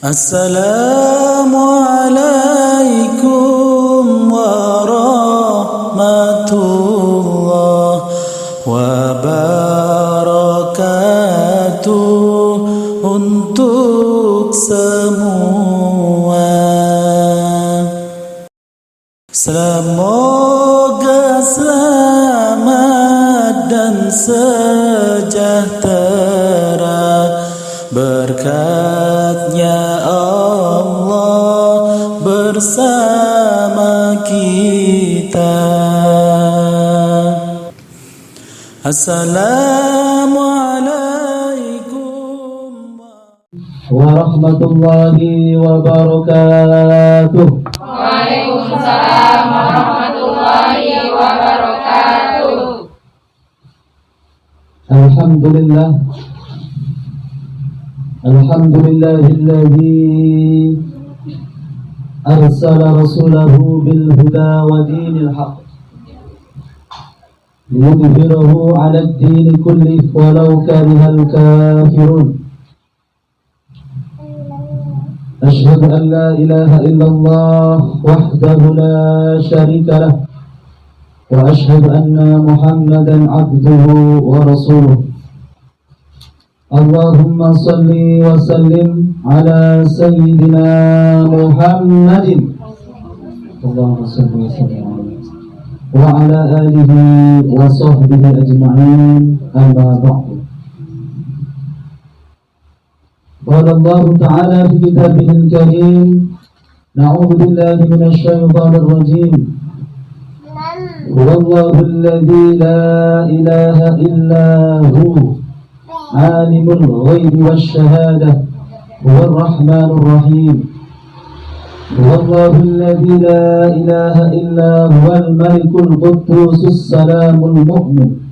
Assalamualaikum warahmatullahi wabarakatuh untuk semua. Semoga selamat dan sejahtera berkatnya Allah bersama kita. Assalamualaikum warahmatullahi wabarakatuh. Waalaikumsalam warahmatullahi wabarakatuh. Alhamdulillah. Alhamdulillahilladzi arsala rasulahu bil huda wa dinil haqq liyudhhirahu 'ala ad-din kullih walau karihal kafirun. Asyhadu an la ilaha illallah wahdahu la syarika lah wa asyhadu anna Muhammadan 'abduhu wa rasuluh. Allahumma salli wa sallim ala sayyidina Muhammadin Allahumma salli wa sallim wa ala alihi wa sahbihi ajma'in, amma ba'du. Qala Allah ta'ala fi kitabihil karim, na'udzu billahi minasy syaithanir rajim. Huwallahu alladzi la ilaha illa hu alimul ghaibi wasyahadah huwar rahmanur rahim. Huwallahu alladzi la ilaha illa huwal malikul quddusus salamul mu'min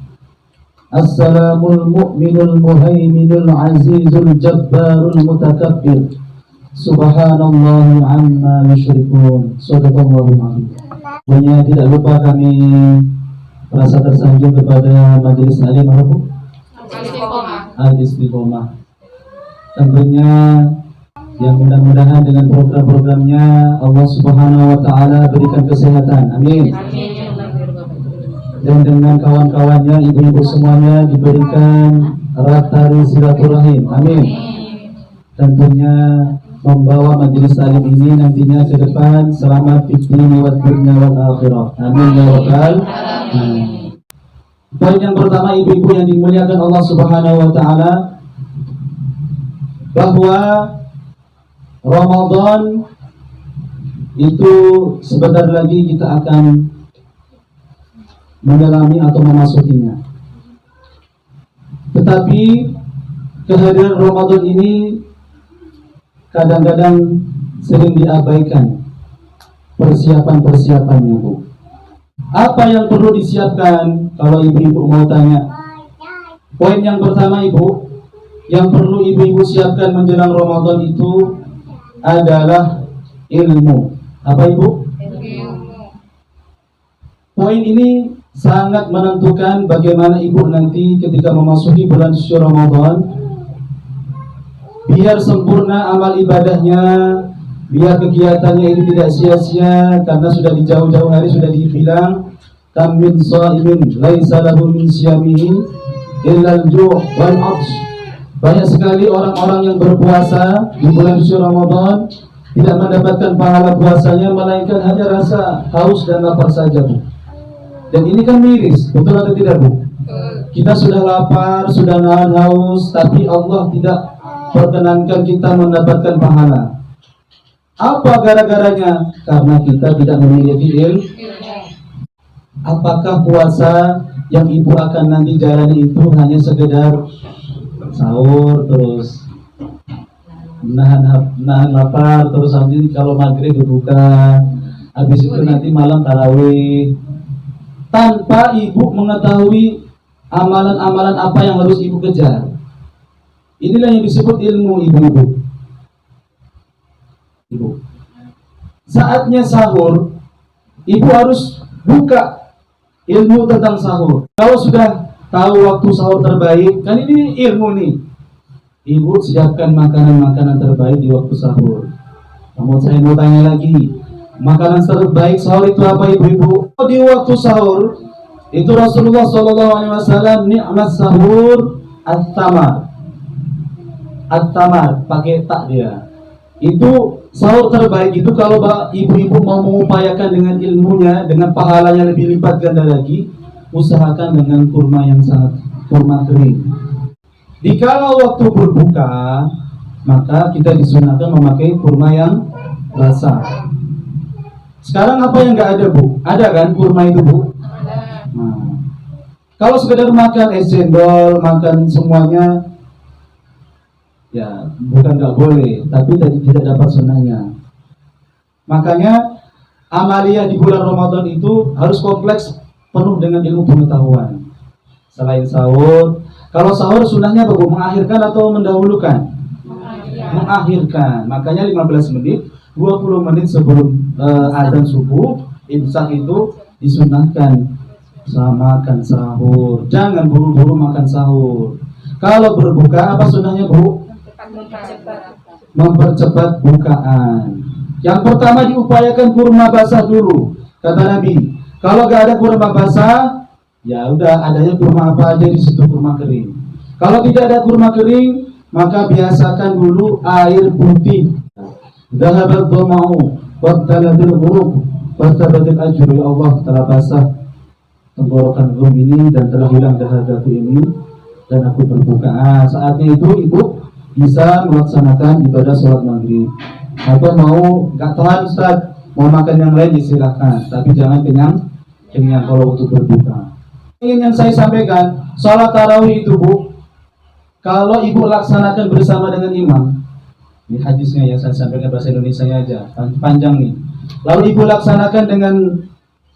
as-salamul mu'minul muhaiminul azizul jabbarul mutakabbir. Subhanallahi amma yusyrikun. Shadaqallahu adzim. Punya tidak lupa kami merasa tersanjung kepada majelis alim Al-Istiqomah. Tentunya yang mudah-mudahan dengan program-programnya Allah Subhanahu wa taala berikan kesehatan. Amin. Dan dengan kawan-kawannya, ibu-ibu semuanya diberikan erat tali silaturahim. Amin. Tentunya membawa majelis alim ini nantinya ke depan selamat fid dunya wad akhirah. Amin ya rabbal alamin. Poin yang pertama, ibu-ibu yang dimuliakan Allah Subhanahu wa taala, bahwa Ramadan itu sebentar lagi kita akan mendalami atau memasukinya. Tetapi kehadiran Ramadan ini kadang-kadang sering diabaikan persiapan-persiapannya, Bu. Apa yang perlu disiapkan kalau ibu-ibu mau tanya? Poin yang pertama, Ibu, yang perlu ibu-ibu siapkan menjelang Ramadan itu adalah ilmu. Apa, Ibu? Ilmu. Poin ini sangat menentukan bagaimana ibu nanti ketika memasuki bulan suci Ramadan, biar sempurna amal ibadahnya, biar kegiatannya ini tidak sia-sia, karena sudah di jauh-jauh hari sudah dibilang kam min shaimin laisa lahu min siyamihi illa al-ju' wal 'atsy. Banyak sekali orang-orang yang berpuasa di bulan suci Ramadan tidak mendapatkan pahala puasanya, melainkan hanya rasa haus dan lapar saja, Bu. Dan ini kan miris, betul atau tidak, Bu? Kita sudah lapar, sudah nahan haus, tapi Allah tidak perkenankan kita mendapatkan pahala. Apa gara-garanya? Karena kita tidak memiliki ilmu. Apakah puasa yang ibu akan nanti jalani itu hanya sekedar sahur terus nahan lapar terus sambil kalau maghrib berbuka, habis itu nanti malam tarawih, tanpa ibu mengetahui amalan-amalan apa yang harus ibu kejar? Inilah yang disebut ilmu, ibu-ibu. Ibu, saatnya sahur, ibu harus buka ilmu tentang sahur. Kalau sudah tahu waktu sahur terbaik, kan ini ilmu nih. Ibu siapkan makanan-makanan terbaik di waktu sahur. Saya mau tanya lagi, makanan terbaik sahur itu apa, ibu-ibu? Di waktu sahur itu Rasulullah SAW, ni'mat sahur at-tamar. At-tamar pakai tak dia. Itu sahur terbaik itu kalau ibu-ibu mau mengupayakan dengan ilmunya, dengan pahalanya lebih lipat ganda lagi, usahakan dengan kurma yang sangat kurma kering. Dikala waktu berbuka, maka kita disunahkan memakai kurma yang basah. Sekarang apa yang nggak ada, Bu? Ada kan kurma itu, Bu? Nah, kalau sekedar makan es cendol, makan semuanya, ya bukan nggak boleh, tapi tidak dapat sunnahnya. Makanya amalia di bulan Ramadan itu harus kompleks, penuh dengan ilmu pengetahuan. Selain sahur, kalau sahur sunnahnya apa, Bu? Mengakhirkan atau mendahulukan? Mengakhirkan. Makanya 15 menit, 20 menit sebelum azan subuh, imsak itu disunnahkan makan sahur. Jangan buru-buru makan sahur. Kalau berbuka apa sunnahnya, Bu? Mempercepat bukaan. Yang pertama diupayakan kurma basah dulu. Kata Nabi, kalau gak ada kurma basah, ya udah adanya kurma apa aja di situ, kurma kering. Kalau tidak ada kurma kering, maka biasakan dulu air putih. Dhahabat dhama'u wattalatil ghurub wattabatil ajru. Ya Allah, telah basah tenggorokan rum ini dan telah hilang dahagaku ini dan aku berbuka. Saatnya itu ibu bisa melaksanakan ibadah sholat maghrib. Atau mau gak tahan Ustaz, mau makan yang lain silakan, tapi jangan kenyang kalau untuk berbuka. Yang saya sampaikan, sholat tarawih itu, Bu, kalau ibu laksanakan bersama dengan imam, ini hadisnya yang saya sampaikan bahasa Indonesia aja, panjang nih. Lalu ibu laksanakan dengan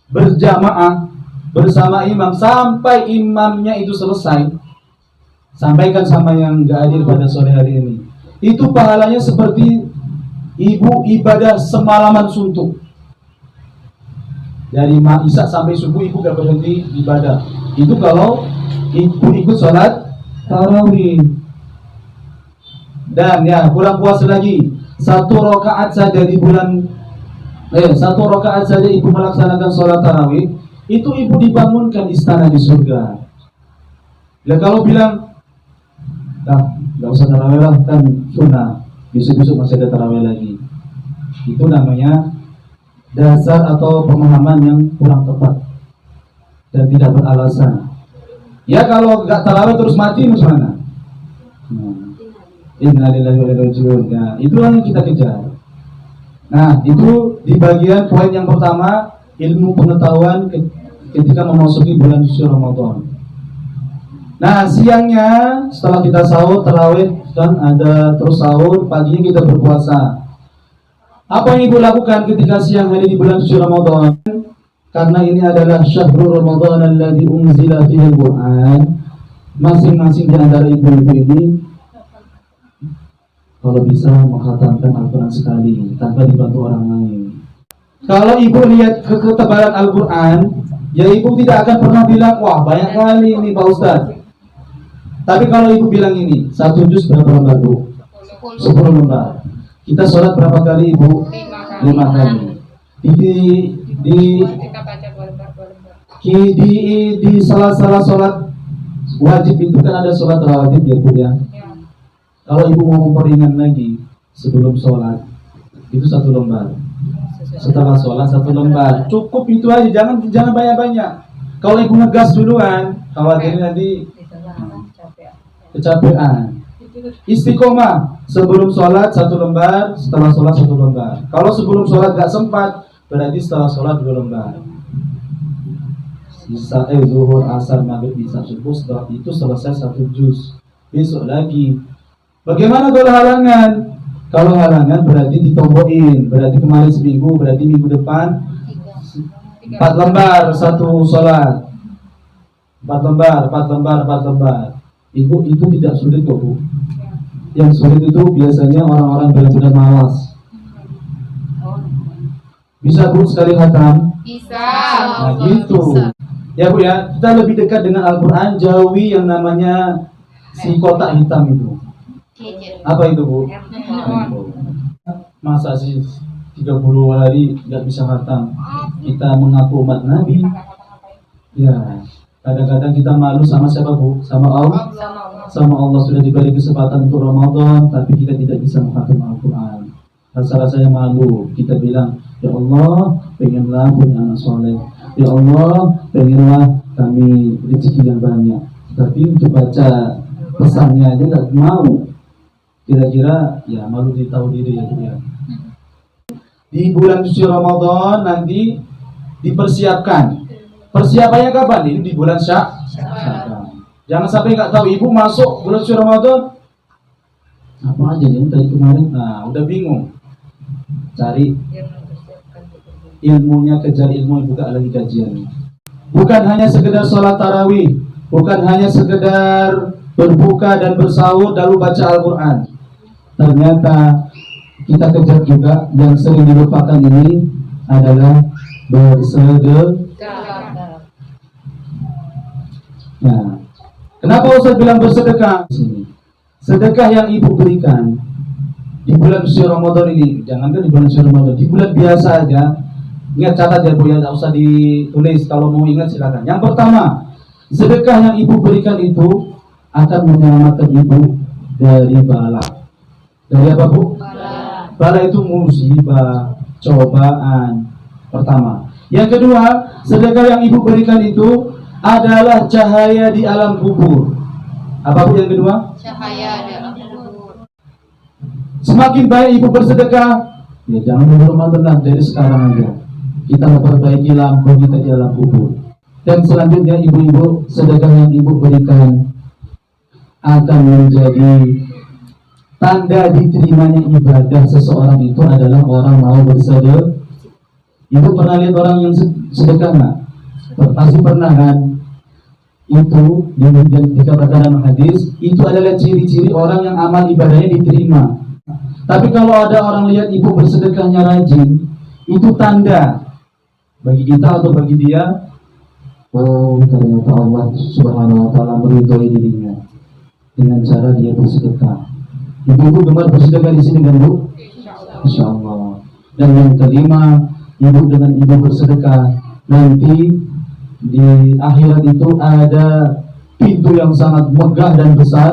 berjamaah bersama imam sampai imamnya itu selesai. Sampaikan sama yang gak hadir pada sore hari ini. Itu pahalanya seperti ibu ibadah semalaman suntuk. Dari Isya sampai subuh ibu gak berhenti ibadah. Itu kalau ibu ikut sholat tarawih. Dan ya kurang puas lagi, satu rakaat saja di bulan satu rakaat saja ibu melaksanakan sholat tarawih, itu ibu dibangunkan istana di surga. Ya kalau bilang nggak usah tarawih lah, kan sunnah, besok-besok masih ada tarawih lagi, itu namanya dasar atau pemahaman yang kurang tepat dan tidak beralasan. Ya kalau nggak tarawih terus mati gimana? Innalillahi wa inna ilaihi raji'un. Nah, itulah yang kita kejar. Nah, itu di bagian poin yang pertama, ilmu pengetahuan ketika memasuki bulan suci Ramadan. Nah, siangnya setelah kita sahur tarawih dan ada terus sahur, paginya kita berpuasa. Apa yang ibu lakukan ketika siang hari di bulan suci Ramadan? Karena ini adalah syahrul Ramadan alladzi unzila fihi al-Qur'an. Masing-masing di antara ibu-ibu ini kalau bisa menghatamkan Al-Quran sekali tanpa dibantu orang lain. Kalau ibu lihat ketebalan Al-Quran, ya ibu tidak akan pernah bilang, wah banyak kali ini Pak Ustadz. Tapi kalau ibu bilang ini, satu juz berapa lembar, Bu? 10 lembar. Kita sholat berapa kali, Ibu? 5 kali. Di salah-salah sholat wajib itu kan ada sholat rawatib ya, Bu ya. Kalau ibu mau memperingan lagi sebelum sholat, itu 1 lembar. Setelah sholat 1 lembar, cukup itu aja, jangan banyak-banyak. Kalau ibu ngegas duluan, khawatir nanti kecapean. Istiqomah, sebelum sholat 1 lembar, setelah sholat 1 lembar. Kalau sebelum sholat gak sempat, berarti setelah sholat 2 lembar. Sisa zuhur, asar, maghrib, isya, subuh, setelah itu selesai 1 juz. Besok lagi. Bagaimana kalau halangan? Kalau halangan berarti ditombokin. Berarti kemarin seminggu, berarti minggu depan 4 lembar 1 sholat. 4 lembar. Itu tidak sulit kok, Bu. Yang sulit itu biasanya orang-orang benar-benar malas. Bisa, Bu, sekali khatam? Bisa. Nah, gitu. Ya, Bu, ya. Kita lebih dekat dengan Al-Quran, jauhi yang namanya si kotak hitam itu. Apa itu, Bu? Masa sih 30 hari nggak bisa khatam? Kita mengaku umat Nabi. Ya, kadang-kadang kita malu sama siapa, Bu? Sama Allah. Sama Allah sudah diberi kesempatan untuk Ramadan, tapi kita tidak bisa menghatam Al-Quran. Rasa-rasanya malu. Kita bilang, ya Allah, pengenlah punya anak soleh. Ya Allah, pengenlah kami rezeki yang banyak. Tapi untuk baca pesannya aja nggak mau. Kira-kira ya malu ditahu diri ya, Bu, ya. Di bulan suci Ramadan nanti dipersiapkan. Persiapannya kapan? Ini di bulan Sya'ban. Jangan sampai nggak tahu, ibu masuk bulan suci Ramadan apa aja nih tadi kemarin. Nah, udah bingung. Cari ilmunya, kejar ilmu, buka lagi kajian. Bukan hanya sekedar sholat tarawih, bukan hanya sekedar berbuka dan bersahur lalu baca Al-Quran. Ternyata kita kejar juga yang sering dilupakan ini adalah bersedekah. Nah, kenapa Ustaz bilang bersedekah? Sedekah yang ibu berikan di bulan suci Ramadan ini, jangankan di bulan suci Ramadan, di bulan biasa aja. Ingat, catat ya, Bu, ya, tidak usah ditulis. Kalau mau ingat silakan. Yang pertama, sedekah yang ibu berikan itu akan menyelamatkan ibu dari bala. Dari apa, Bu? Bala itu musibah, cobaan. Pertama. Yang kedua, sedekah yang ibu berikan itu adalah cahaya di alam kubur. Apa, Bu, yang kedua? Cahaya dalam kubur. Semakin baik ibu bersedekah, ya jangan menunggu Ramadan, dari sekarang aja kita memperbaiki lampu kita di alam kubur. Dan selanjutnya ibu-ibu, sedekah yang ibu berikan akan menjadi tanda diterimanya ibadah seseorang itu adalah orang mau bersedekah. Ibu pernah lihat orang yang sedekah nggak? Pasti pernah kan? Itu dikatakan dalam hadis, itu adalah ciri-ciri orang yang amal ibadahnya diterima. Tapi kalau ada orang lihat ibu bersedekahnya rajin, itu tanda bagi kita atau bagi dia, oh ternyata Allah Subhanahu wa Ta'ala meridhoi dirinya dengan cara dia bersedekah. Ibu gemar bersedekah di sini kan, Bu? Insya Allah. Dan yang kelima, ibu dengan ibu bersedekah nanti di akhirat itu ada pintu yang sangat megah dan besar,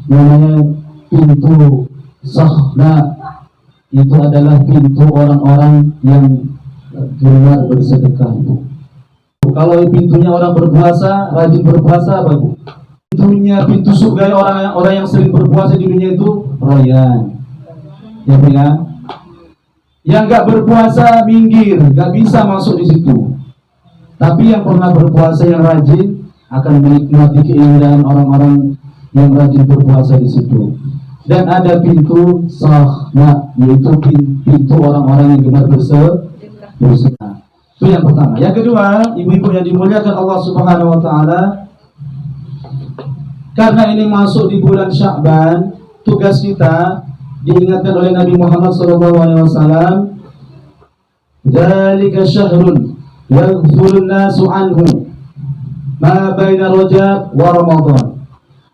namanya pintu Sahna. Itu adalah pintu orang-orang yang gemar bersedekah. Kalau pintunya orang berpuasa, rajin berpuasa, apa, Bu? Pintu surga orang yang sering berpuasa di dunia itu royan. Ya, Bu, ya. Yang nggak berpuasa minggir, nggak bisa masuk di situ. Tapi yang pernah berpuasa yang rajin akan menikmati keindahan orang-orang yang rajin berpuasa di situ. Dan ada pintu Sahna, yaitu pintu orang-orang yang gemar bersedekah. Itu yang pertama. Yang kedua, ibu-ibu yang dimuliakan Allah Subhanahu wa Ta'ala, karena ini masuk di bulan Sya'ban, tugas kita diingatkan oleh Nabi Muhammad SAW, dzalika syahrun yaghfurun nasu anhu ma baina Rajab wa Ramadan.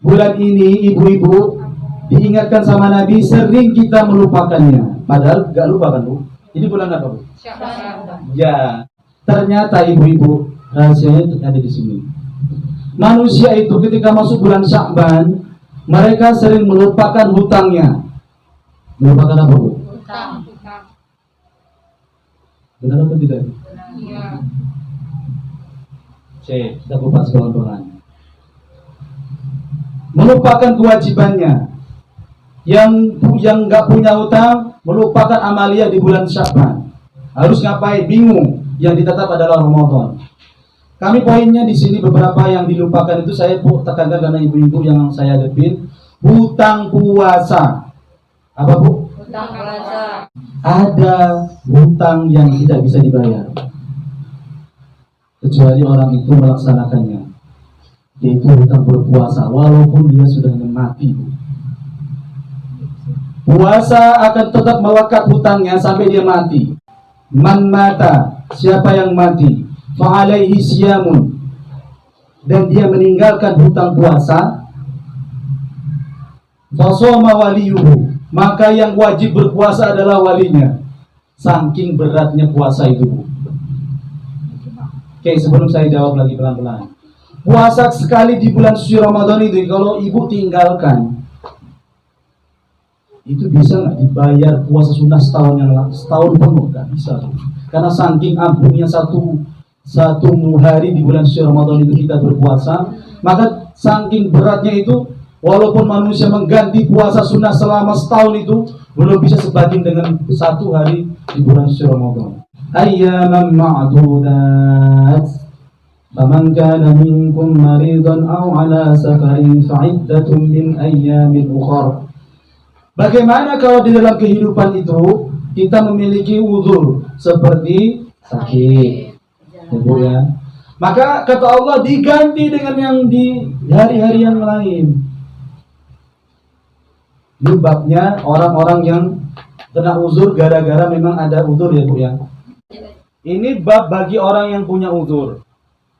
Bulan ini ibu-ibu diingatkan sama Nabi, sering kita melupakannya. Padahal gak lupa kan, Bu? Ini bulan apa, Bu? Sya'ban. Ya, ternyata ibu-ibu rahasianya ada di sini. Manusia itu ketika masuk bulan Sya'ban, mereka sering melupakan hutangnya. Melupakan apa, Bu? Hutang. Benar atau tidak? Iya. Cek, kita kupas pelan-pelan. Melupakan kewajibannya. Yang nggak punya hutang melupakan amalia di bulan Sya'ban. Harus ngapain? Bingung. Yang ditetap adalah Ramadan. Kami poinnya di sini beberapa yang dilupakan itu saya tekankan karena ibu-ibu yang saya hadapin. Hutang puasa. Apa Bu? Hutang puasa. Ada hutang yang tidak bisa dibayar kecuali orang itu melaksanakannya, yaitu hutang berpuasa walaupun dia sudah mati. Puasa akan tetap melekat hutangnya sampai dia mati. Man mata, siapa yang mati, fa'alaihi siyamun, dan dia meninggalkan hutang puasa, fasoma waliyuhu, maka yang wajib berpuasa adalah walinya. Saking beratnya puasa itu. Oke, sebelum saya jawab lagi pelan-pelan. Puasa sekali di bulan suci Ramadan itu kalau ibu tinggalkan, itu bisa nggak dibayar puasa sunnah setahun penuh? Nggak bisa. Karena saking agungnya satu hari di bulan suci Ramadan itu kita berpuasa, maka saking beratnya itu, walaupun manusia mengganti puasa sunnah selama setahun itu belum bisa sebanding dengan satu hari di bulan suci Ramadan. Ayyaman ma'dudat, faman kana minkum maridan aw ala safarin fa'iddatun min ayyamin ukhra. Bagaimana kalau di dalam kehidupan itu kita memiliki uzur seperti sakit, Bu ya? Maka kata Allah diganti dengan yang di hari-hari yang lain. Ini babnya orang-orang yang kena uzur gara-gara memang ada uzur ya Bu ya. Ini bab bagi orang yang punya uzur,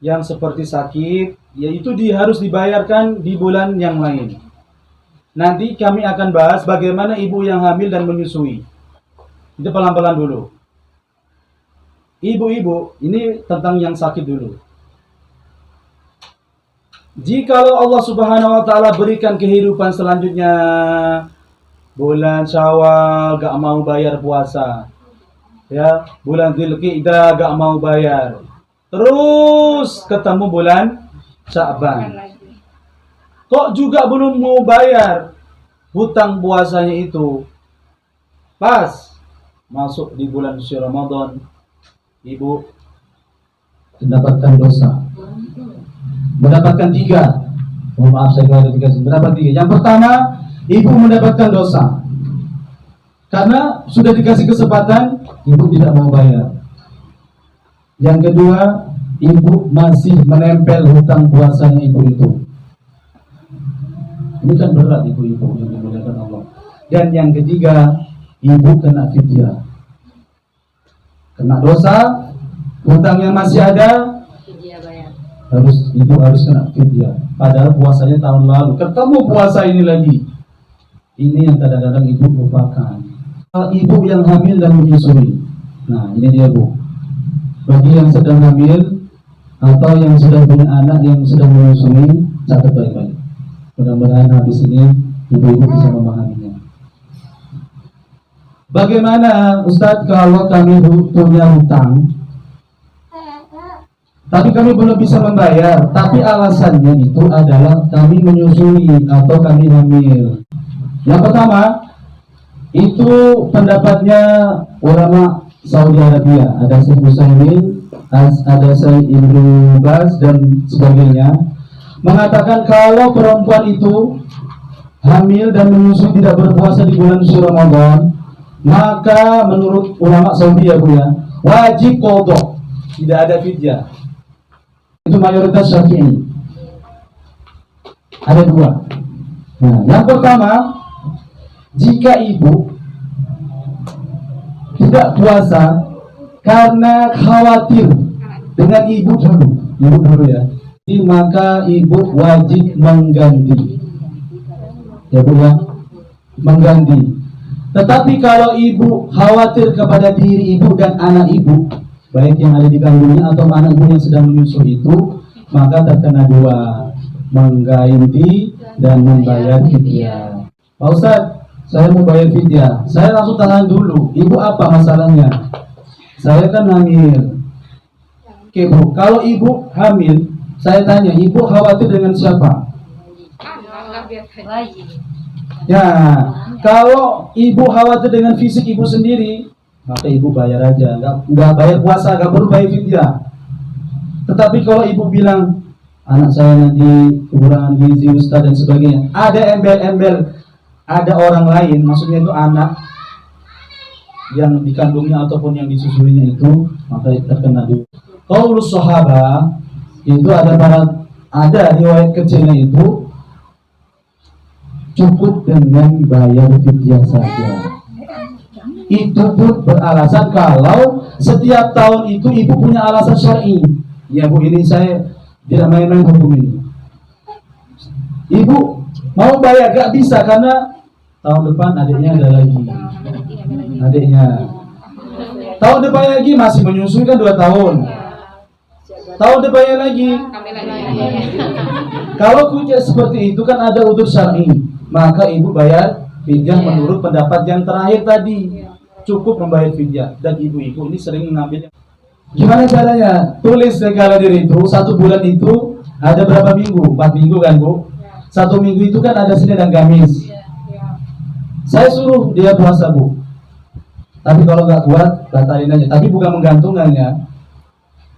yang seperti sakit, yaitu harus dibayarkan di bulan yang lain. Nanti kami akan bahas bagaimana ibu yang hamil dan menyusui. Itu pelan-pelan dulu. Ibu-ibu, ini tentang yang sakit dulu. Jikalau Allah Subhanahu wa taala berikan kehidupan selanjutnya, bulan Syawal gak mau bayar puasa. Ya, bulan Dzulqa'dah gak mau bayar. Terus ketemu bulan Sya'ban. Kok juga belum mau bayar hutang puasanya itu? Pas masuk di bulan suci Ramadan, ibu mendapatkan dosa. Mendapatkan 3. Mohon maaf saya klarifikasi. Mendapat 3. Yang pertama, ibu mendapatkan dosa karena sudah dikasih kesempatan, ibu tidak mau bayar. Yang kedua, ibu masih menempel hutang puasanya ibu itu. Ini kan berat ibu-ibu yang dimuliakan Allah. Dan yang ketiga, ibu kena fidyah. Kena dosa, hutangnya masih ada, ibu harus kena fidyah. Padahal puasanya tahun lalu, ketemu puasa ini lagi. Ini yang kadang-kadang ibu lupakan. Ibu yang hamil dan menyusui. Nah, ini dia Bu. Bagi yang sedang hamil atau yang sudah punya anak yang sedang menyusui, catat baik-baik. Mudah-mudahan habis ini ibu-ibu bisa memahaminya. Bagaimana Ustadz kalau kami punya hutang, tapi kami belum bisa membayar, tapi alasannya itu adalah kami menyusui atau kami hamil. Yang pertama, itu pendapatnya ulama Saudi Arabia, ada Syekh Utsaimin, ada Syekh Ibnu Baz dan sebagainya, mengatakan kalau perempuan itu hamil dan menyusui tidak berpuasa di bulan suci Ramadan, maka menurut ulama Saudi ya Bu ya, wajib qadha, tidak ada fidyah. Itu mayoritas Syafi'i. Ada 2. Nah, yang pertama, jika ibu tidak puasa karena khawatir dengan ibu dulu ya, maka ibu wajib mengganti. Ya Bu ya, mengganti. Tetapi kalau ibu khawatir kepada diri ibu dan anak ibu, baik yang ada di kandungnya atau anak ibu yang sedang menyusui itu, maka terkena 2, mengganti dan membayar fidyah. Pak Ustadz, saya mau bayar fidyah. Saya langsung tahan dulu. Ibu apa masalahnya? Saya kan hamil. Oke Bu, kalau ibu hamil, saya tanya, ibu khawatir dengan siapa? Ya, Kalau ibu khawatir dengan fisik ibu sendiri, maka ibu bayar aja, nggak bayar puasa, nggak perlu bayar fidyah. Tetapi kalau ibu bilang anak saya nanti kekurangan gizi ustaz dan sebagainya, ada embel-embel, ada orang lain, maksudnya itu anak yang dikandungnya ataupun yang disusuinya itu, maka terkena dulu. Qaulus sahabah itu ada riwayat kecilnya itu cukup dengan bayar fidyah saja. Itu pun beralasan kalau setiap tahun itu ibu punya alasan syar'i. Ya bu, ini saya tidak main-main hukum ini. Ibu mau bayar gak bisa karena tahun depan adiknya ada lagi. Adiknya. Tahun depan lagi masih menyusui kan 2 tahun. Tahun depannya lagi. Kalau punya seperti itu kan ada udzur syar'i, maka ibu bayar fidyah menurut pendapat yang terakhir tadi. Cukup membayar fidyah. Dan ibu-ibu ini sering mengambil. Gimana caranya? Tulis segala diri itu 1 bulan itu ada berapa minggu? 4 minggu kan bu? 1 minggu itu kan ada Senin dan Kamis. Saya suruh dia puasa bu. Tapi kalau nggak kuat batalin aja. Tapi bukan menggantungkannya.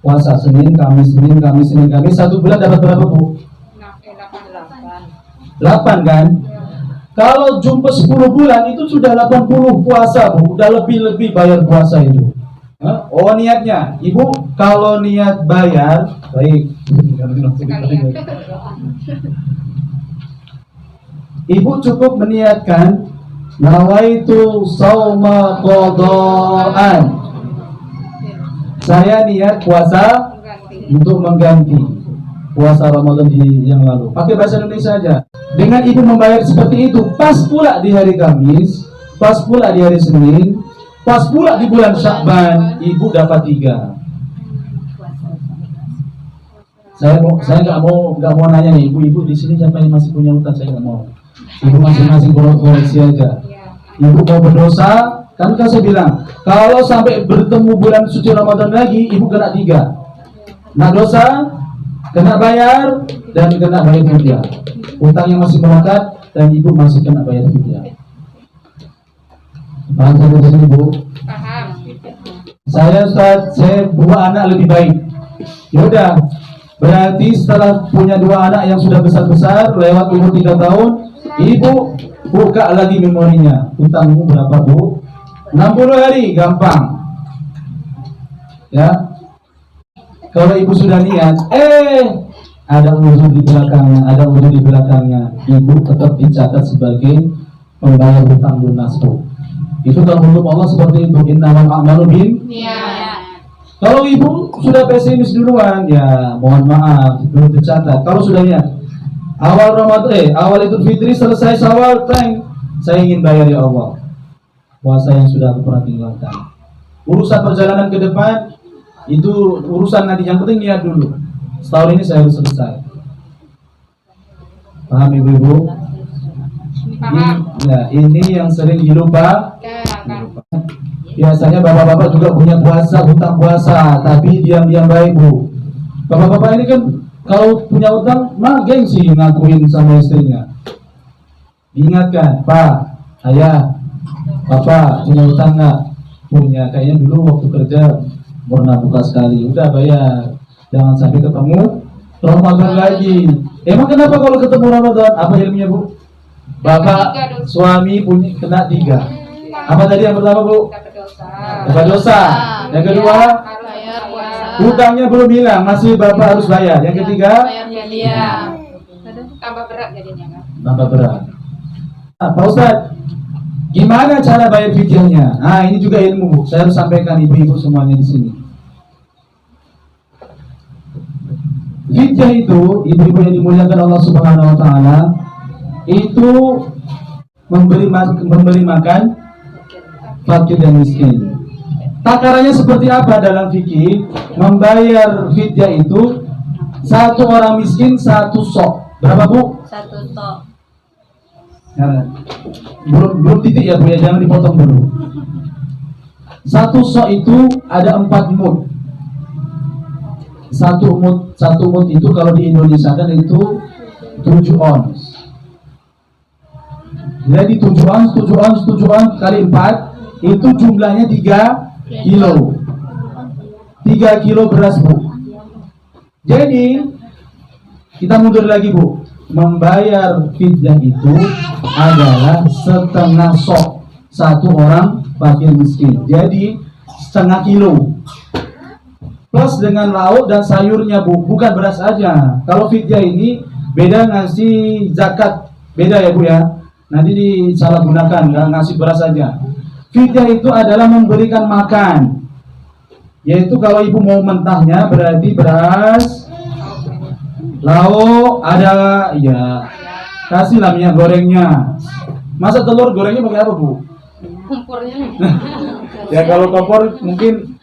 Puasa Senin, Kamis, Senin, Kamis, Senin, Kamis. 1 bulan dapat berapa bu? 8 kan? Kalau jumpa 10 bulan itu sudah 80 puasa bu. Udah lebih bayar puasa itu. Oh niatnya, ibu kalau niat bayar, baik. Ibu cukup meniatkan nawaitu shauma qadaan. Saya niat puasa untuk mengganti puasa Ramadan yang lalu. Pakai bahasa Indonesia aja. Dengan ibu membayar seperti itu, pas pula di hari Kamis, pas pula di hari Senin, pas pula di bulan Sya'ban, ibu dapat 3. Saya nggak mau nanya nih, ibu-ibu di sini siapa yang masih punya utang, saya nggak mau. Ibu masing-masing koreksi aja. Ibu mau berdosa, kan saya bilang, kalau sampai bertemu bulan suci Ramadan lagi, ibu kena 3. Nah dosa, kena bayar, dan kena bayar fidyah. Utang yang masih melekat, dan ibu masih kena bayar fidyah. Paham sampai di sini bu? Paham. Saya Ustaz, saya 2 anak lebih baik. Yaudah, berarti setelah punya 2 anak yang sudah besar-besar, lewat umur 3 tahun, ibu buka lagi memorinya. Utangmu berapa bu? 60 hari, gampang. Ya. Kalau ibu sudah niat, ada uzur di belakangnya, ibu tetap dicatat sebagai pembayar hutang lunas bu. Itu kalau hukum Allah seperti itu. Innamal a'malu bin. Kalau ibu sudah pesimis duluan, ya mohon maaf belum tercatat. Kalau sudah niat awal Ramadan, awal Idul Fitri selesai Syawal, saya ingin bayar ya Allah puasa yang sudah aku pernah tinggalkan. Urusan perjalanan ke depan itu urusan nanti, yang penting niat dulu. Setahun ini saya harus selesai. Paham ibu-ibu? Paham. Ini yang sering dilupa. Biasanya bapak-bapak juga punya puasa, hutang puasa, tapi diam-diam baik bu. Bapak-bapak ini kan kalau punya hutang mah gengsi ngakuin sama istrinya. Ingatkan, Pak, Ayah, Bapak punya hutang nggak? Punya, kayaknya dulu waktu kerja pernah buka sekali. Udah bayar, jangan sampai ketemu Ramadan lagi. Emang kenapa kalau ketemu Ramadan? Apa ilmunya bu? Bapak suami punya kena 3. Apa tadi yang pertama bu? Dapat dosa. Yang kedua, hutangnya belum hilang, masih bapak harus bayar. Yang ketiga, Tambah berat jadinya kan? tambah berat. Pak Ustadz, gimana cara bayar fidyahnya? Nah ini juga ilmu bu. Saya harus sampaikan ibu-ibu semuanya di sini. Fidyah itu, ibu-ibu yang dimuliakan Allah Subhanahu Wa Taala, itu memberi makan fakir dan miskin. Takarannya seperti apa dalam fikih? Membayar fidyah itu 1 orang miskin 1 sok. Berapa bu? 1 sok. Ya, belum titik ya bu ya, jangan dipotong dulu. 1 sok itu ada 4 mud. 1 mud itu kalau di Indonesia kan itu 7 ons. Jadi 7 ons kali 4 itu jumlahnya 3 kilo. 3 kilo beras, Bu. Jadi kita mundur lagi, Bu. Membayar fidyah itu adalah setengah sok satu orang fakir miskin. Jadi setengah kilo. Plus dengan lauk dan sayurnya, Bu. Bukan beras aja. Kalau fidyah ini beda ngasih zakat. Beda ya, Bu ya. Nanti disalahgunakan, nggak ngasih beras saja. Fidyah itu adalah memberikan makan. Yaitu kalau ibu mau mentahnya berarti beras, lauk, ada, ya kasihlah minyak gorengnya. Masa telur gorengnya pakai apa, Bu? Kompornya. Ya kalau kompor mungkin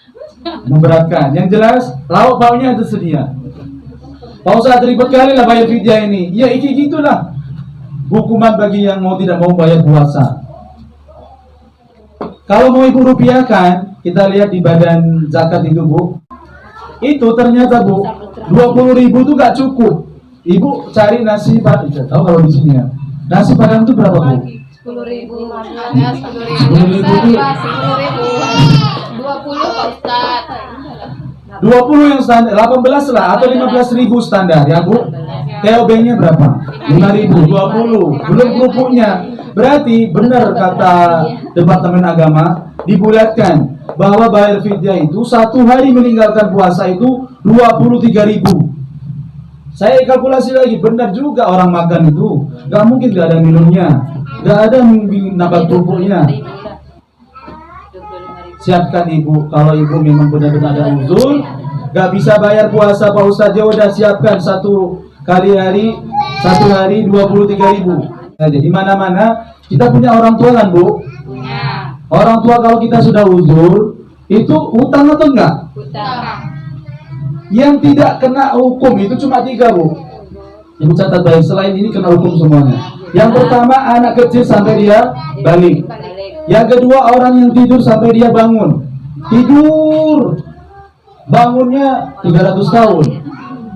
memberatkan. Yang jelas lauk pauknya ada sedia. Pak Ustadz ribet kali lah bayar fidyah ini. Ya gitulah hukuman bagi yang tidak mau bayar puasa. Kalau mau ibu rupiahkan, kita lihat di badan zakat itu, Bu. Itu ternyata, Bu, 20.000 itu gak cukup. Ibu cari nasi padang, tahu kalau di sini ya. Nasi padang itu berapa, Bu? 10.000. 10.000 itu 10.000. 20 Pak Ustaz. 20 yang standar, 18 lah atau 15.000 standar ya, Bu. TOB-nya berapa? 5.000, 20. Belum kerupuknya. Berarti benar kata Departemen Agama, dibulatkan bahwa bayar fidyah itu 1 hari meninggalkan puasa itu 23.000. Saya kalkulasi lagi, benar juga orang makan itu. Gak mungkin gak ada minumnya, gak ada nambah kerupuknya. Siapkan ibu, kalau ibu memang benar-benar ada uzur, gak bisa bayar puasa Pak Ustadz, ya udah siapkan 1 hari 23.000. Nah, jadi mana-mana kita punya orang tua kan, Bu? Punya. Orang tua kalau kita sudah uzur, itu utang atau enggak? Utang. Yang tidak kena hukum itu cuma 3, Bu. Ibu catat baik, selain ini kena hukum semuanya. Yang pertama anak kecil sampai dia balik. Yang kedua orang yang tidur sampai dia bangun. Tidur bangunnya 300 tahun.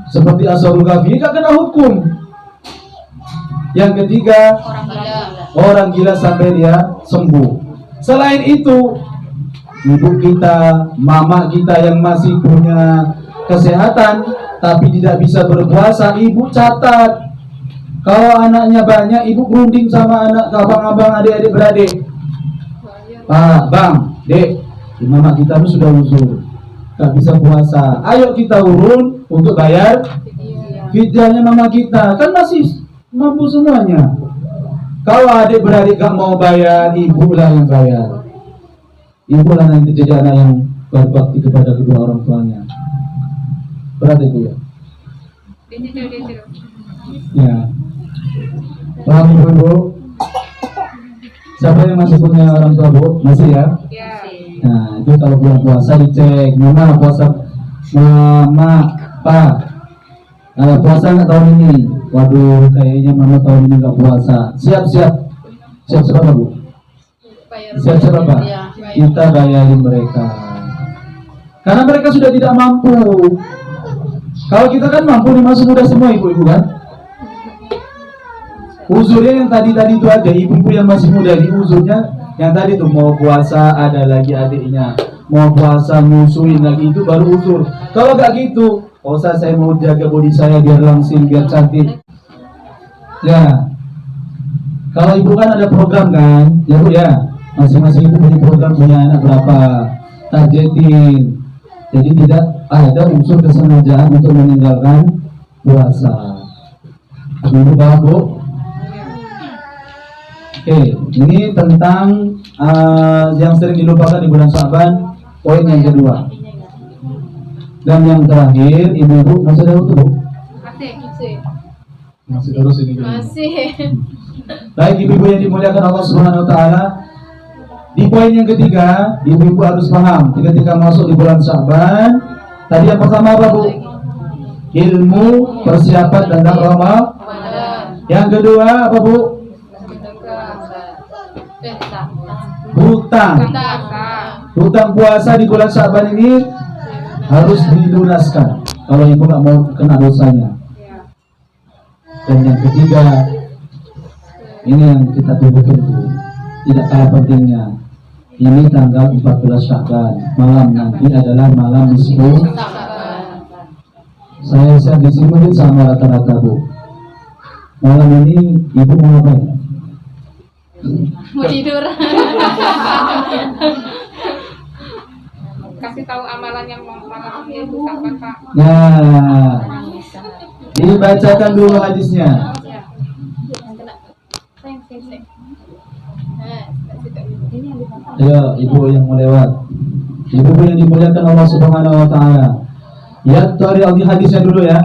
Seperti Ashabul Kahfi, gak kena hukum. Yang ketiga orang gila sampai dia sembuh. Selain itu, ibu kita, mama kita yang masih punya kesehatan tapi tidak bisa berpuasa, ibu catat. Kalau anaknya banyak, ibu berunding sama anak abang-abang, adik-adik beradik. Pak, Bang, Dek, mama kita itu sudah uzur, gak bisa puasa. Ayo kita urun untuk bayar fidyahnya mama kita. Kan masih mampu semuanya. Kalau adik beradik gak mau bayar, ibu lah yang bayar. Ibu lah nanti jadi anak yang berbakti kepada kedua orang tuanya. Berat itu ya? Ya. Paham ibu? Siapa yang masih punya orang tua, Bu? Masih ya? Nah, itu kalau bulan puasa dicek. Mama puasa, Mama, Pak, puasa nggak tahun ini? Waduh, kayaknya mama tahun ini nggak puasa. Siap-siap apa, Bu? Siap-siap apa? Kita bayarin mereka. Karena mereka sudah tidak mampu. Kalau kita kan mampu nih, masih muda semua ibu-ibu kan? Uzurnya yang tadi-tadi itu aja, ibu-ibu yang masih muda di uzurnya yang tadi tuh mau puasa, ada lagi adiknya mau puasa nyusuin lagi, itu baru uzur. Kalau gak gitu, oh saya mau jaga body saya biar langsing, biar cantik. Ya, kalau ibu kan ada program kan, ya Bu ya, masing-masing ibu punya program, punya anak berapa, targetin. Jadi tidak ada unsur kesengajaan untuk meninggalkan puasa. Ibu paham, Bu? Oke, ini tentang yang sering dilupakan di bulan Sya'ban, poin yang kedua. Dan yang terakhir, ibu-ibu masih ada waktu, Bu? Masih terus ini. Masih. Baik ibu-ibu yang dimuliakan Allah Subhanahu wa taala, di poin yang ketiga, ibu-ibu harus paham ketika masuk di bulan Sya'ban, tadi yang pertama apa, Bu? Ilmu persiapan tentang Ramadan. Yang kedua apa, Bu? Hutang puasa di bulan Sya'ban ini harus dilunaskan kalau ibu nggak mau kena dosanya. Dan yang ketiga, Ini yang kita tunggu-tunggu. Tidak kalah pentingnya. Ini tanggal 14 Sya'ban. Malam nanti adalah malam nisfu. Saya di sini mungkin sama rata-rata Bu. Malam ini Ibu mau apa ya? Mau tidur. Kasih tahu amalan yang malam ini itu kapan Pak? Nah, dibacakan dulu hadisnya. Ya. Ayo, Ibu yang mau lewat. Ibu yang dimuliakan Allah Subhanahu wa taala. Yattari hadisnya dulu ya.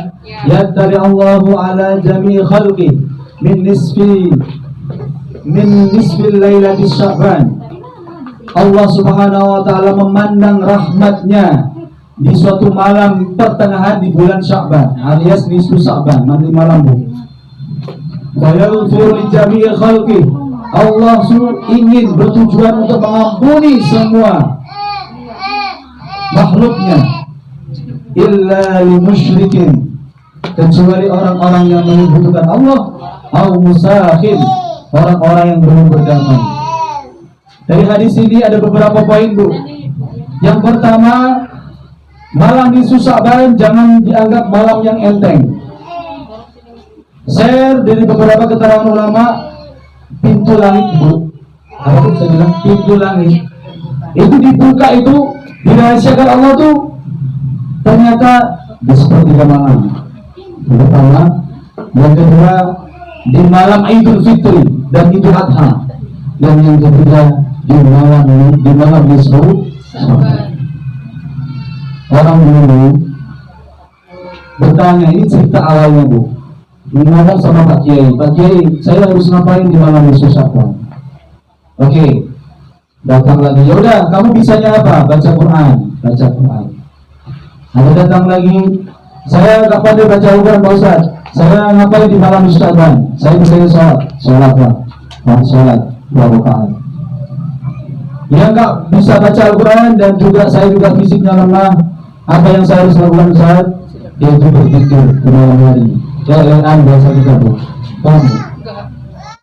Yattari Allahu ala jami'i khalqi min nisfi lailati Sya'ban. Allah Subhanahu wa taala memandang rahmatnya di suatu malam pertengahan di bulan Sya'ban, alias nisfu Sya'ban, nanti malam Bu. Wa yaghfir li jami'i khalqi. Allah ingin bertujuan untuk mengampuni semua makhluknya, illa li musyrikin, kecuali orang-orang yang menyebutkan Allah, au musakhin, orang-orang yang belum berdamai. Dari hadis ini ada beberapa poin Bu. Yang pertama, malam nisfu Sya'ban jangan dianggap malam yang enteng. Share dari beberapa keterangan ulama, pintu langit Bu, apa tuh saya bilang pintu langit itu dibuka, itu dirahasiakan Allah tuh ternyata di sepertiga malam. Yang pertama, yang kedua di malam Idul Fitri dan Idul Adha, dan yang ketiga di malam nisfu Sya'ban. Orang dulu bertanya, ini cerita awalnya Bu, ngomong sama Pak Kiai, Pak Kiai, saya harus ngapain di malam nisfu Sya'ban? Oke, datang lagi, ya udah, kamu bisanya apa? Baca Quran, baca Quran. Ada datang lagi, saya nggak pandai baca Al-Quran Pak Ustaz, saya ngapain di malam nisfu Sya'ban? Saya bisanya sholat Pak, sholat 2 rakaat. Dia nggak bisa baca Al-Quran dan juga saya juga fisiknya lemah. Apa yang saya harus lakukan saat yaitu berzikir di malam hari. Jalan bahasa kita Bu. Paham?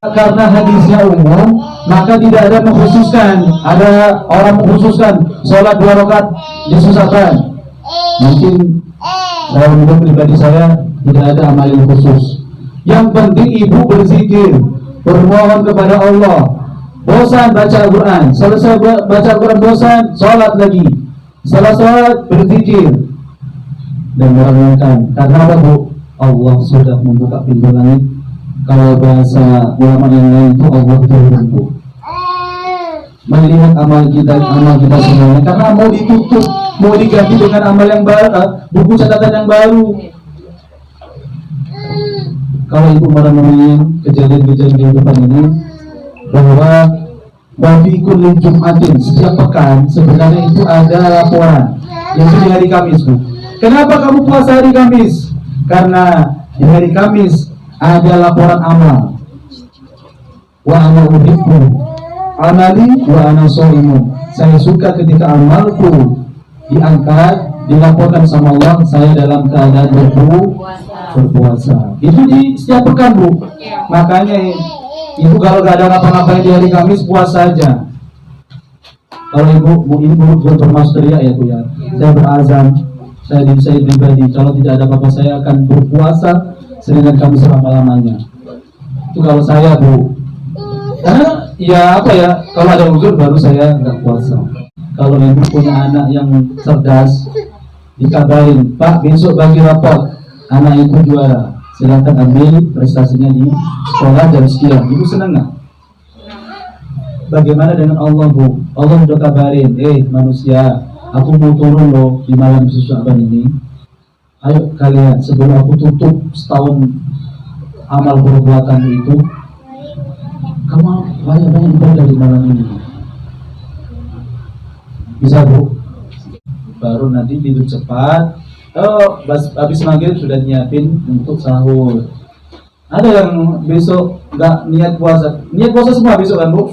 Karena hadisnya umum, maka tidak ada mengkhususkan. Ada orang mengkhususkan sholat 2 rakaat disusahkan. Mungkin saya menurut pribadi saya tidak ada amal yang khusus. Yang penting Ibu berzikir, bermohon kepada Allah. Bosan baca Al-Quran, selesai baca Al-Quran bosan, sholat lagi. Setelah sholat berzikir dan merayakan. Karena apa Bu? Allah sudah membuka pintu langit. Kalau bahasa ulama yang lain itu Allah turun Bu, melihat amal kita semuanya. Karena mau ditutup, mau diganti dengan amal yang baru, buku catatan yang baru. Kalau Ibu merenungi kejadian-kejadian kehidupan ini, bahwa bagi kulli Jumatin, setiap pekan sebenarnya itu ada laporan, yaitu di hari Kamis Bu. Kenapa kamu puasa hari Kamis? Karena di hari Kamis ada laporan amal. Wa ana uhibbu amali wa ana shaimun. Saya suka ketika amalku diangkat, dilaporkan sama Allah, saya dalam keadaan berpuasa. Itu di setiap pekan Bu. Makanya Ibu kalau gak ada ngapa-ngapain di hari Kamis, puasa aja. Kalau Ibu bukan bermaksud teriak ya Bu ya. Saya berazam, saya pribadi, kalau tidak ada apa-apa saya akan berpuasa Senin Kamis selama-lamanya. Itu kalau saya Bu. Karena ya apa ya, kalau ada uzur baru saya nggak puasa. Kalau Ibu punya anak yang cerdas, dikabarin, Pak besok bagi raport, anak Ibu juara, silakan ambil prestasinya di sekolah dan sekian. Ibu senang nggak? Bagaimana dengan Allah Bu? Allah udah kabarin, manusia, aku mau turun loh di malam nisfu Sya'ban ini. Ayo kalian, sebelum aku tutup setahun amal perbuatan itu, kamu banyak-banyak ibadah di malam ini. Bisa Bu? Baru nanti tidur cepat. Habis maghrib sudah nyiapin untuk sahur. Ada yang besok nggak niat puasa semua besok kan Bu?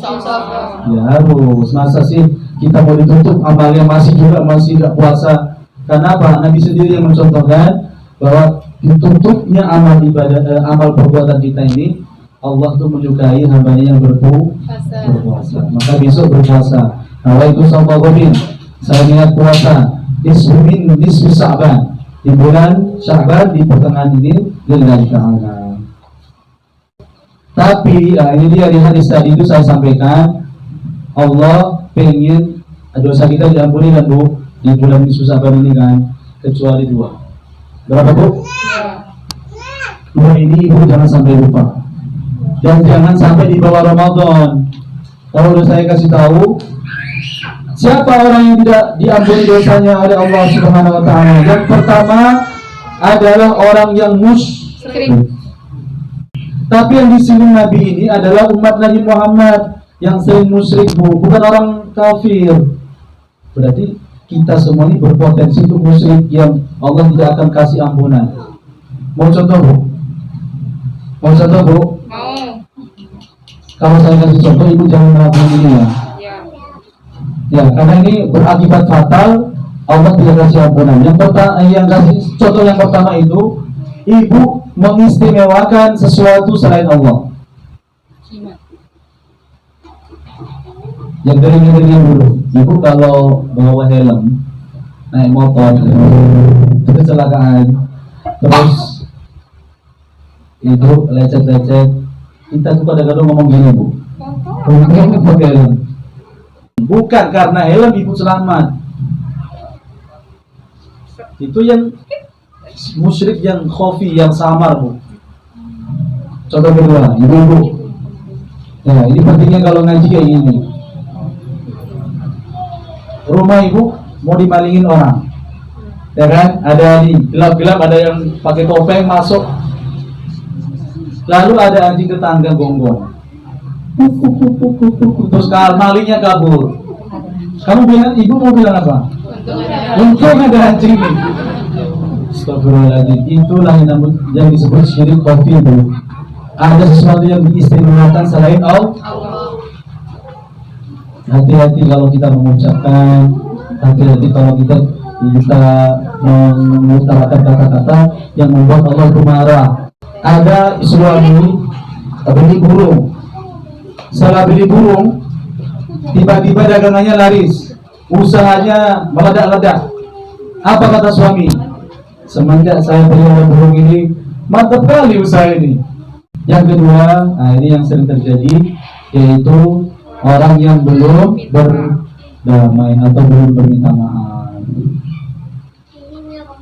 Ya harus. Masa sih kita mau ditutup amalnya masih nggak puasa? Karena apa? Nabi sendiri yang mencontohkan bahwa ditutupnya amal ibadah, amal perbuatan kita ini Allah tuh menyukai hambanya yang berpuasa. Maka besok berpuasa. Nah, itu sama Gobin. Saya niat puasa nisfu Sya'ban, di bulan Sya'ban, di pertengahan ini lillahi ta'ala. Tapi ini dia di hadis tadi itu saya sampaikan, Allah pengen dosa kita diampuni kan Bu di bulan nisfu Sya'ban ini kan, kecuali dua. Berapa Bu? Dua ini Ibu jangan sampai lupa. Dan jangan sampai di bawah Ramadan. Kalau udah saya kasih tahu, siapa orang yang tidak diampuni dosanya oleh Allah Subhanahu wa taala? Yang pertama adalah orang yang musyrik. Tapi yang disinggung Nabi ini adalah umat Nabi Muhammad yang sering musyrik, Bu, bukan orang kafir. Berarti kita semua ini berpotensi untuk musyrik yang Allah tidak akan kasih ampunan. Mau contoh, Bu? Mau contoh, Bu? Mau. Kalau saya kasih contoh, Ibu jangan melakukan ini ya. Ya, karena ini berakibat fatal, Allah tidak kasih ampunan. Yang kasih contoh yang pertama itu, Ibu mengistimewakan sesuatu selain Allah. Yang dari dulu, Ibu kalau bawa helm, naik motor, kecelakaan, terus Ibu lecet-lecet, kita tuh kadang-kadang ngomong gini, Bu, untung pakai helm. Bukan karena helm Ibu selamat. Itu yang musyrik, yang khofi, yang samar, Bu. Contoh kedua, Ibu. Ya, ini pentingnya kalau ngaji kayak gini. Rumah Ibu mau dimalingin orang, ya kan? Ada di gelap-gelap, ada yang pakai topeng masuk. Lalu ada anjing tetangga gonggong. Terus malingnya kabur. Kamu bilang, Ibu mau bilang apa? Untung ada anjing nih. Astagfirullahaladzim. Itulah yang disebut syirik khafi, Bu. Ada sesuatu yang diistimewakan selain Allah. Hati-hati kalau kita mengucapkan, hati-hati kalau kita mengutarakan kata-kata yang membuat Allah itu marah. Ada suami beli burung. Setelah beli burung, tiba-tiba dagangannya laris, usahanya meledak-ledak. Apa kata suami? Semenjak saya beli burung ini, mantap kali usaha ini. Yang kedua, nah ini yang sering terjadi, yaitu orang yang belum berdamai atau belum berminta maaf.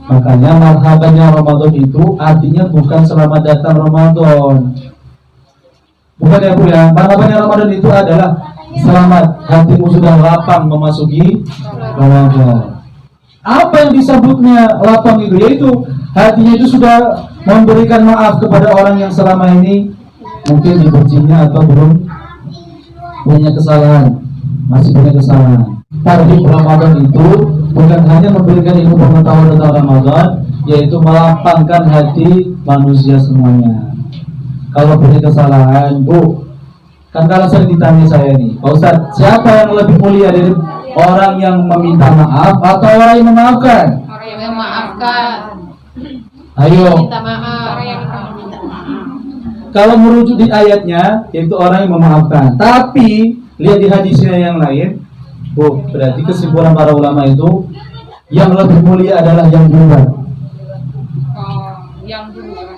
Makanya marhabannya Ramadan itu artinya bukan selamat datang Ramadan. Bukan ya Bu ya, marhabannya Ramadan itu adalah selamat, hatimu sudah lapang memasuki Ramadan. Apa yang disebutnya lapang itu? Yaitu hatinya itu sudah memberikan maaf kepada orang yang selama ini mungkin dibencinya atau belum punya kesalahan, masih punya kesalahan. Tarhib Ramadan itu bukan hanya memberikan ilmu pengetahuan tentang Ramadan, yaitu melapangkan hati manusia semuanya. Kalau punya kesalahan, Bu, kan kalau sering ditanya saya nih, Pak Ustadz, siapa yang lebih mulia dari orang yang meminta maaf atau orang yang memaafkan? Orang yang memaafkan. Ayo. Minta maaf. Orang yang minta maaf. Kalau merujuk di ayatnya, yaitu orang yang memaafkan. Tapi lihat di hadisnya yang lain, Bu, berarti kesimpulan para ulama itu yang lebih mulia adalah yang duluan.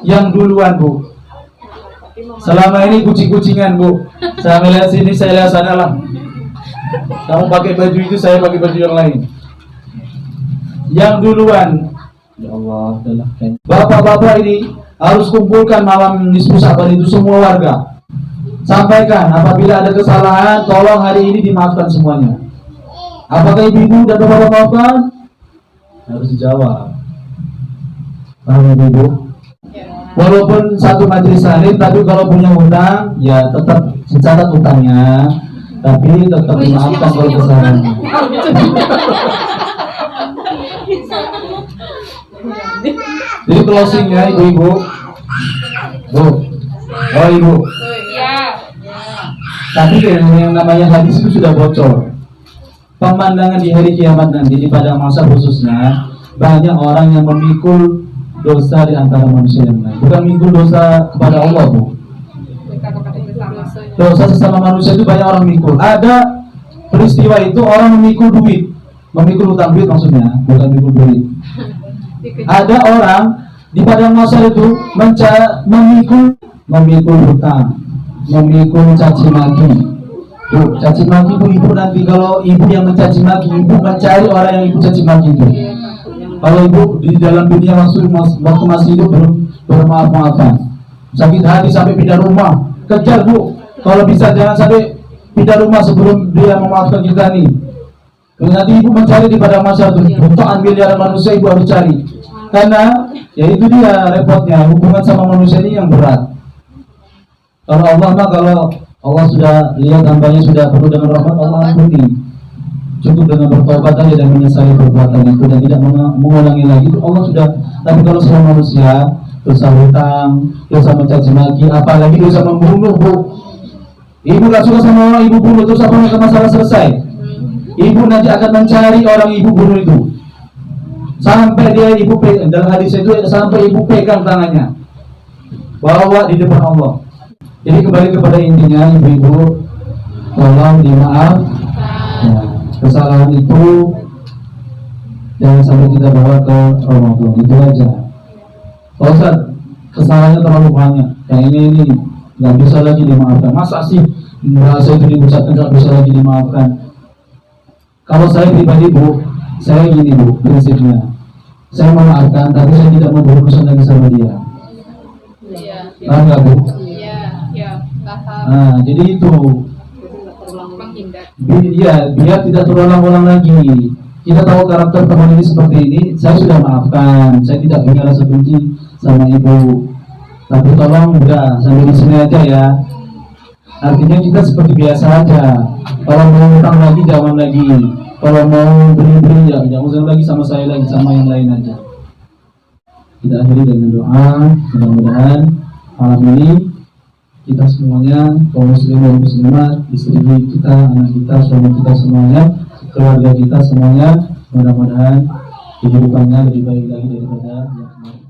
Yang duluan, Bu. Selama ini kucing-kucingan, Bu. Saya melihat sini, saya lihat sana lah. Kamu pakai baju itu, saya pakai baju yang lain. Yang duluan. Ya Allah, adalah bapak-bapak ini harus kumpulkan malam nisfu Sya'ban itu semua warga. Sampaikan apabila ada kesalahan, tolong hari ini dimaafkan semuanya. Apakah ibu-ibu dan bapak-bapak maafkan? Harus dijawab. Paham ibu? Walaupun satu majelis salim, tapi kalau punya hutang, ya tetap dicatat hutangnya, tapi tetap dimaafkan kalau kesalahan. Jadi closingnya ibu-ibu, Bu, oh ibu. Tapi yang namanya hadis itu sudah bocor. Pemandangan di hari kiamat nanti di pada masa khususnya banyak orang yang memikul dosa di antara manusia yang lain. Bukan mikul dosa kepada Allah, Bu. Dosa sesama manusia itu banyak orang mikul. Ada peristiwa itu orang memikul duit, memikul utang duit maksudnya, bukan mikul duit. Ada orang di padang mahsyar itu memikul hutang, memikul caci maki. Tuh, caci maki itu ibu nanti kalau ibu yang mencaci maki, ibu mencari orang yang ibu caci maki itu. Kalau ibu di dalam dunia waktu masih hidup bermaaf-maafan, sakit hati sampai pindah rumah, kejar bu. Kalau bisa jangan sampai pindah rumah sebelum dia memaafkan kita nih. Nanti ibu mencari di padang mahsyar itu, jutaan miliaran manusia ibu harus cari. Karena ya itu dia repotnya, hubungan sama manusia ini yang berat. Kalau Allah mah, kalau Allah sudah lihat hambanya sudah penuh dengan rahmat, Allah ampuni. Cukup dengan bertobat saja dan menyesali perbuatan itu dan tidak mengulangi lagi, itu Allah sudah. Tapi kalau sama manusia, dosa hutang, dosa mencaci maki, apalagi dosa membunuh bu. Ibu gak suka sama orang ibu bunuh, terus apa masalah selesai? Ibu nanti akan mencari orang ibu bunuh itu sampai dia ibu pegang, dalam hadis itu sampai ibu pegang tangannya, bawa di depan Allah. Jadi kembali kepada intinya, ibu-ibu tolong dimaaf ya, kesalahan itu jangan sampai kita bawa ke Ramadan, itu aja. Kalau Ustaz, kesalahannya terlalu banyak, yang ini nggak bisa lagi dimaafkan. Masa sih bahasa itu diucapkan nggak bisa lagi dimaafkan? Kalau saya pribadi bu, saya gini bu, prinsipnya saya memaafkan, tapi saya tidak mau berurusan lagi sama dia. Paham nggak bu? Nah, jadi itu biar tidak terulang-ulang lagi. Kita tahu karakter teman ini seperti ini, saya sudah maafkan, saya tidak punya rasa benci sama ibu. Tapi tolong udah sampai di sini aja ya. Artinya kita seperti biasa aja. Kalau mau utang lagi jangan lagi. Kalau mau beri-beri ya jangan usah lagi sama saya lagi, sama yang lain aja. Kita akhiri dengan doa. Mudah-mudahan malam ini kita semuanya, kaum muslim dan muslimat, istri kita, anak kita, suami kita semuanya, keluarga kita semuanya, mudah-mudahan kehidupannya lebih baik lagi daripada yang kemarin.